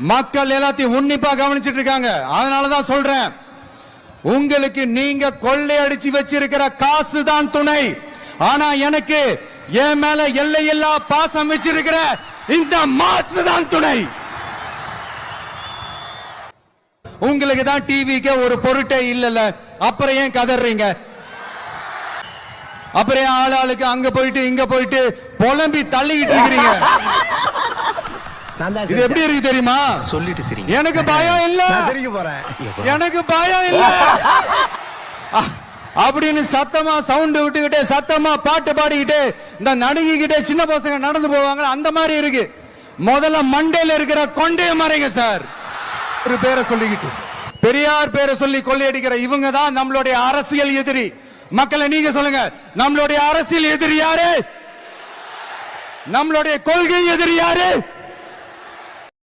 மக்கள் எல்லாத்தையும் உன்னிப்பா கவனிச்சிட்டு இருக்காங்க. அதனாலதான் சொல்றேன், உங்களுக்கு நீங்க கொள்ளையடிச்சு வச்சிருக்கிற காசு தான் துணை. ஆனா எனக்கு என் மேல எல்லையில்லா பாசம் வச்சிருக்கிற இந்த மாசு தான் துணை. உங்களுக்கு தான் டிவிக்கு ஒரு பொருட்டே இல்லல, அப்புறம் ஏன் கதறீங்க? அப்புறம் ஆளாளுக்கு அங்க போயிட்டு இங்க போயிட்டு புலம்பி தள்ளிக்கிட்டு இருக்கிறீங்க. இது எப்படி இருக்கு தெரியுமா? சொல்லிட்டு சரி, எனக்கு பயம் இல்ல, எனக்கு பயம் இல்ல அப்படின்னு சத்தமா சவுண்ட் விட்டுக்கிட்டே சத்தமா பாட்டு பாடிக்கிட்டே இந்த நடுங்கிக்கிட்டே சின்ன பசங்க நடந்து போவாங்க. அந்த மாதிரி இருக்கு. முதல்ல மண்டையில இருக்கிற கொண்டைய மறைங்க சார். ஒரு பேரை சொல்லிக்கிட்டு பெரியார் பேரை சொல்லி கொள்ளையடிக்கிற இவங்க தான் நம்மளுடைய அரசியல் எதிரி. மக்களை நீங்க சொல்லுங்க, நம்மளுடைய அரசியல் எதிரி யாரு? நம்மளுடைய கொள்கை எதிரி யாரு?